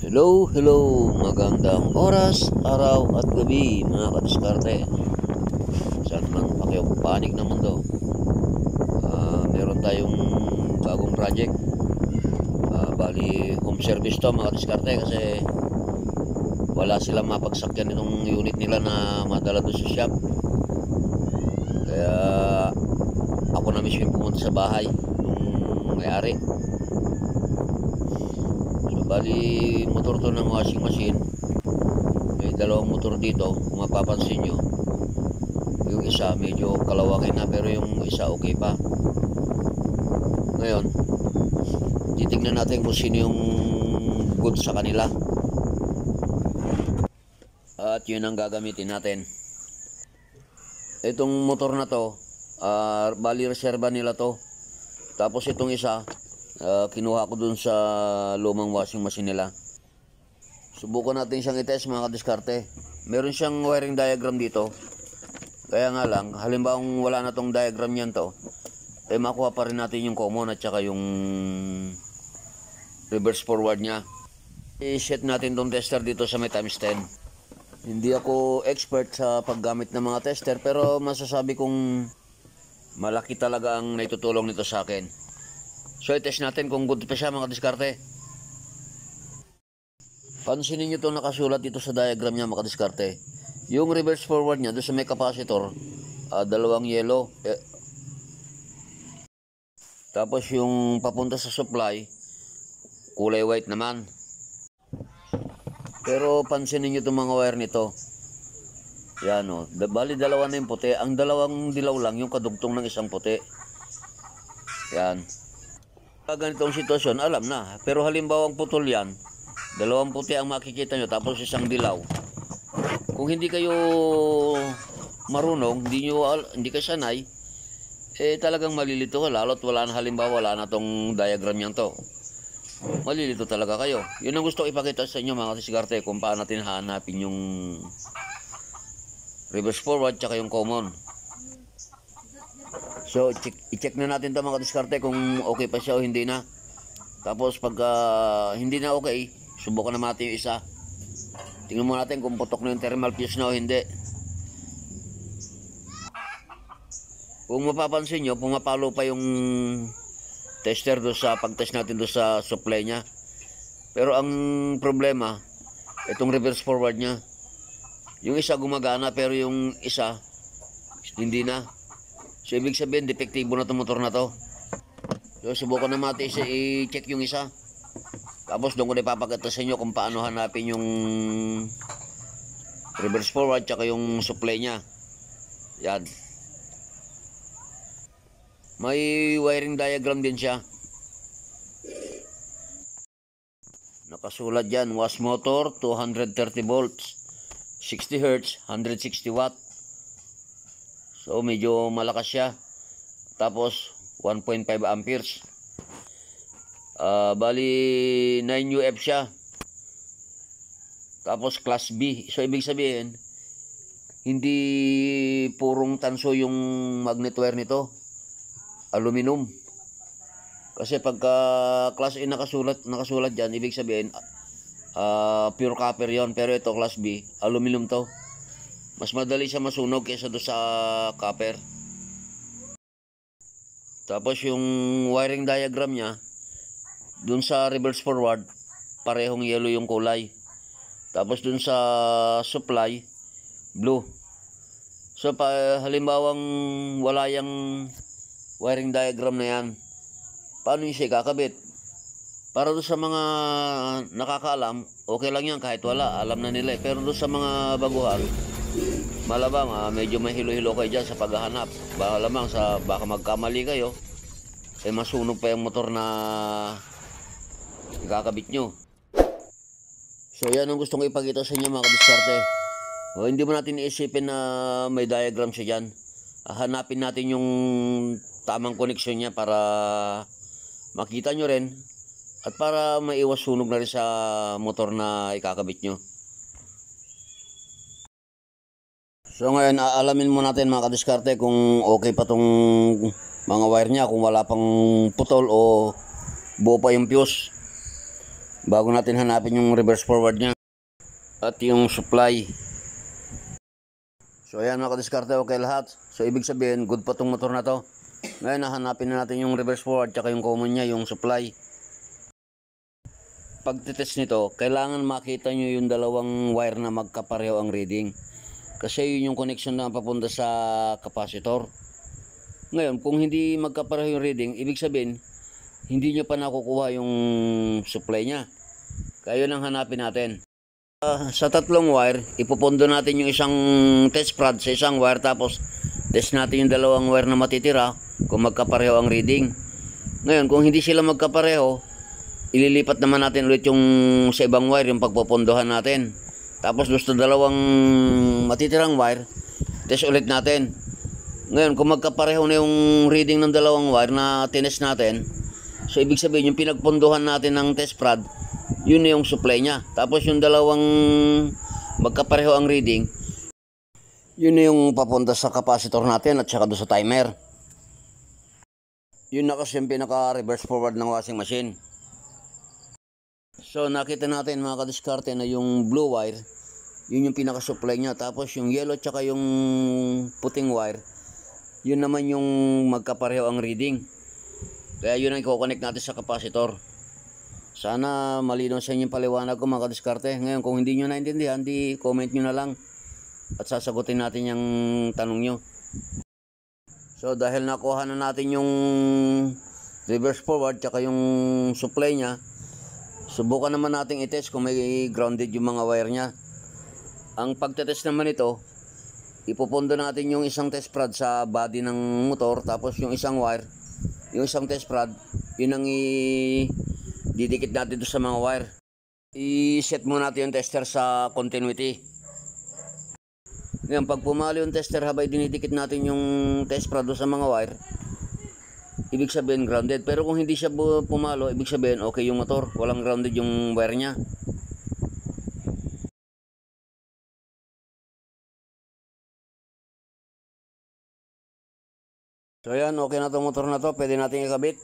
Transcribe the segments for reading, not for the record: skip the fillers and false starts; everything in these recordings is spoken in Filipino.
Hello, magandang oras, araw at gabi mga kadiskarte. Saan man pakipanig ng mundo. Meron tayong bagong project. Bali home service to mga kadiskarte kasi wala silang mapagsakyan itong unit nila na madala doon sa shop. Kaya ako na mismo yung pumunta sa bahay nung may-ari. Bali, motor to ng washing machine. May dalawang motor dito. Kung mapapansin nyo, yung isa medyo kalawangin na, pero yung isa okay pa. Ngayon, titignan natin kung sino yung good sa kanila. At yun ang gagamitin natin. Itong motor na to, bali reserva nila to. Tapos itong isa, kinuha ko dun sa lumang washing machine nila. Subukan natin siyang i-test mga kadiskarte. Meron siyang wiring diagram dito. Kaya nga lang, halimbawa wala na tong diagram yan to, makuha pa rin natin yung common at saka yung reverse forward nya. I-set natin tong tester dito sa may times 10. Hindi ako expert sa paggamit ng mga tester, pero masasabi kong malaki talaga ang naitutulong nito sa akin. So, i-test natin kung good pa siya mga diskarte. Pansinin nyo itong nakasulat dito sa diagram niya mga diskarte. Yung reverse forward niya, doon sa may capacitor, dalawang yellow. Tapos yung papunta sa supply, kulay white naman. Pero pansinin nyo itong mga wire nito. Yan o. Bali dalawa na yung puti. Ang dalawang dilaw lang, yung kadugtong ng isang puti. Yan. Ganitong sitwasyon, alam na. Pero halimbawa ang putol yan, dalawang puti ang makikita nyo, tapos isang dilaw. Kung hindi kayo marunong, hindi kayo sanay, talagang malilito ka. Lalo't wala na, halimbawa wala na tong diagram yan to. Malilito talaga kayo. Yun ang gusto ko ipakita sa inyo mga kadiskarte, kung paano natin hanapin yung reverse forward tsaka yung common. So, i-check na natin ito mga diskarte kung okay pa siya o hindi na. Tapos pagka hindi na okay, subukan na natin yung isa. Tingnan mo natin kung putok na yung thermal fuse na o hindi. Kung mapapansin nyo, pumapalo pa yung tester doon sa pag-test natin doon sa supply nya. Pero ang problema, itong reverse forward nya. Yung isa gumagana pero yung isa hindi na. So, ibig sabihin, depektibo na itong motor na to. So, subukan na natin i-check yung isa. Tapos, doon ko na ipapakita sa inyo kung paano hanapin yung reverse forward tsaka yung supply nya. Yan. May wiring diagram din siya. Nakasulat dyan, wash motor, 230 volts, 60 Hz, 160 watt. So, medyo malakas siya. Tapos, 1.5 amperes. Bali, 9UF siya. Tapos, class B. So, ibig sabihin, hindi purong tanso yung magnet wire nito. Aluminum. Kasi pagka class A nakasulat dyan, ibig sabihin, pure copper yon. Pero ito, class B, aluminum to. Mas madali siya masunog kaysa doon sa copper. Tapos yung wiring diagram niya, doon sa reverse forward, parehong yellow yung kulay. Tapos doon sa supply, blue. So halimbawang wala yung wiring diagram na yan, paano yung siya kakabit? Para doon sa mga nakakaalam, okay lang yan kahit wala, alam na nila. Pero doon sa mga baguhan, malamang medyo may hilo-hilo kayo dyan sa paghahanap. Malamang baka magkamali kayo, masunog pa yung motor na ikakabit nyo. So yan ang gustong ipakita sa inyo mga kadiskarte. Hindi mo natin iisipin na may diagram siya dyan. Hanapin natin yung tamang koneksyon niya para makita nyo rin at para maiwas sunog na rin sa motor na ikakabit nyo. So ngayon, aalamin mo natin mga kadiskarte kung okay pa tong mga wire niya, kung wala pang putol o buo pa yung fuse. bago natin hanapin yung reverse forward niya at yung supply. So ayan mga kadiskarte, okay lahat. So ibig sabihin good pa tong motor na to. Ngayon hahanapin na natin yung reverse forward tsaka yung common niya, yung supply. Pagtitest nito, kailangan makita nyo yung dalawang wire na magkapareho ang reading. Kasi yun yung connection na papunta sa capacitor. Ngayon, kung hindi magkapareho yung reading, ibig sabihin, hindi nyo pa nakukuha yung supply niya. Kaya yun ang hanapin natin. Sa tatlong wire, ipupondo natin yung isang test prod sa isang wire, tapos test natin yung dalawang wire na matitira kung magkapareho ang reading. Ngayon, kung hindi sila magkapareho, ililipat naman natin ulit yung sa ibang wire, yung pagpopondohan natin. Tapos doon sa dalawang matitirang wire, test ulit natin. Ngayon, kung magkapareho na yung reading ng dalawang wire na tinest natin, so ibig sabihin yung pinagpondohan natin ng test prod, yun na yung supply niya. Tapos yung dalawang magkapareho ang reading, yun na yung papunta sa capacitor natin at saka doon sa timer. Yun na kasi yung pinaka reverse forward ng washing machine. So nakita natin mga kadiskarte na yung blue wire, yun yung pinaka-supply niya. Tapos yung yellow tsaka yung puting wire, yun naman yung magkapareho ang reading. Kaya yun ang i-connect natin sa capacitor. Sana malinaw sa inyo yung paliwanag ko mga kadiskarte. Ngayon kung hindi nyo naintindihan, di comment nyo na lang at sasagutin natin yung tanong nyo. So dahil nakuha na natin yung reverse forward tsaka yung supply niya, subukan naman natin i-test kung may grounded yung mga wire niya. Ang pagtetest naman ito, ipupondo natin yung isang test prod sa body ng motor, tapos yung isang wire, yung isang test prod, yun ang didikit natin doon sa mga wire. I-set muna natin yung tester sa continuity. Ngayon, pag pumalo yung tester habang dinidikit natin yung test prod doon sa mga wire, ibig sabihin grounded. Pero kung hindi siya pumalo, ibig sabihin okay yung motor, walang grounded yung wire niya. So yan, okay na itong motor na to, pwede natin ikabit.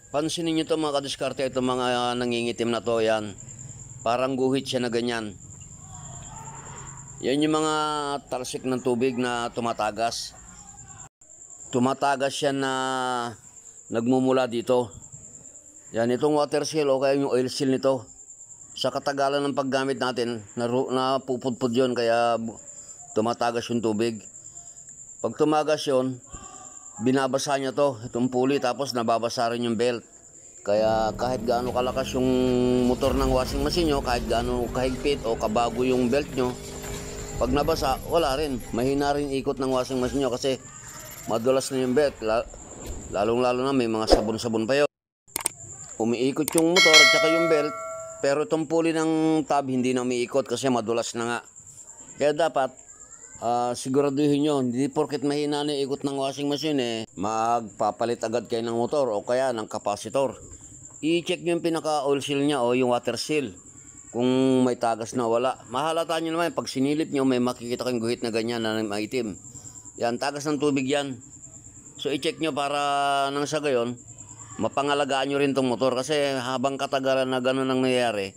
Pansinin nyo ito mga kadiskarte, itong mga nangingitim na to, yan. Parang guhit siya na ganyan. Yan yung mga talsik ng tubig na tumatagas. Tumatagas siya na nagmumula dito. Yan, itong water seal o kaya yung oil seal nito. Sa katagalan ng paggamit natin, napupudpud yun, kaya tumatagas yung tubig. Pag tumagas yun, binabasa niya to, itong pulley, tapos nababasa rin yung belt. Kaya kahit gaano kalakas yung motor ng washing machine nyo, kahit gaano kahigpit o kabago yung belt nyo, pag nabasa, wala rin. Mahina rin ikot ng washing machine nyo kasi madulas na yung belt. Lalong-lalo na may mga sabon-sabon pa yun. Umiikot yung motor at saka yung belt, pero itong pulley ng tab hindi na umiikot kasi madulas na nga. Kaya dapat siguraduhin nyo, hindi porket mahina na ikot ng washing machine magpapalit agad kayo ng motor o kaya ng capacitor. I-check nyo yung pinaka oil seal nya o yung water seal kung may tagas na wala. Mahalata nyo naman pag sinilip nyo, may makikita kayong guhit na ganyan na maitim. Yan, tagas ng tubig yan. So i-check nyo para nang sa gayon mapangalagaan nyo rin tong motor, kasi habang katagalan na gano'n ang nangyayari,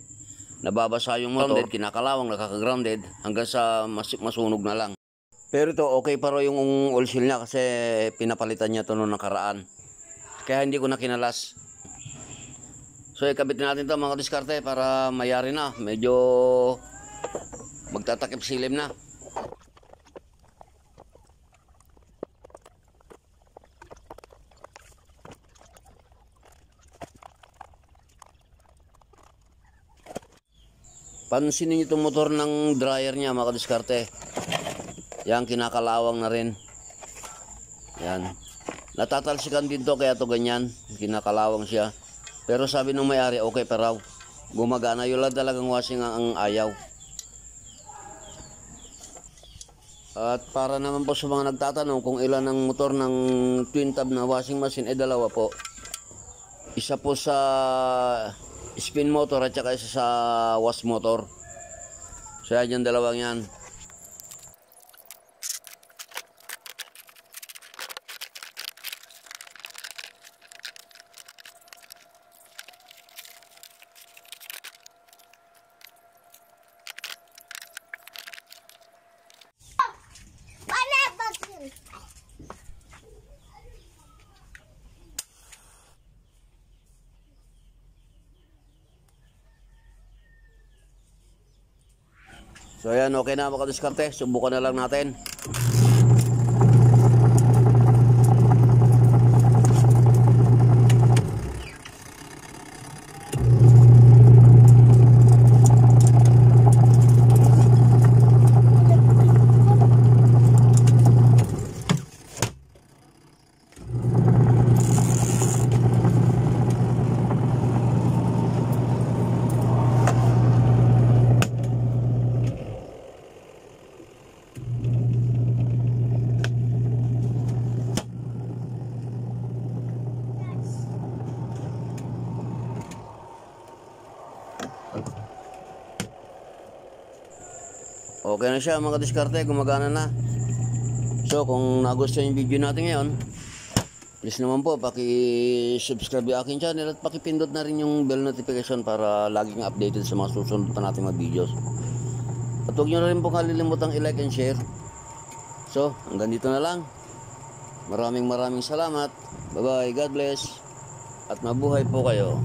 nababasa yung motor, kinakalawang, nakaka-grounded, hanggang sa masunog na lang. Pero ito, okay pa rin yung oil seal niya kasi pinapalitan niya ito noong nakaraan. Kaya hindi ko na kinalas. So, ikabit natin ito mga diskarte para mayari na. Medyo magtatakip silim na. Pansinin niyo itong motor ng dryer niya mga diskarte. Yan, kinakalawang na rin. Yan. Natatalsikan din to kaya to ganyan. Kinakalawang siya. Pero sabi ng may-ari, okay pa raw. Gumagana. Yun lang talagang washing ang ayaw. At para naman po sa mga nagtatanong kung ilan ang motor ng twin tab na washing machine, dalawa po. Isa po sa spin motor at saka isa sa wash motor. So yan yung dalawang yan. So ayan, okay na mga kadiskarte. Subukan na lang natin. Okay na siya mga diskarte, gumagana na. So kung nagustuhan yung video natin ngayon, please naman po paki-subscribe yung aking channel at paki-pindot na rin yung bell notification para laging updated sa mga susunod na nating mga videos. At huwag nyo na rin po kalilimutang i-like and share. So hanggang dito na lang. Maraming salamat. Bye bye, God bless. At mabuhay po kayo.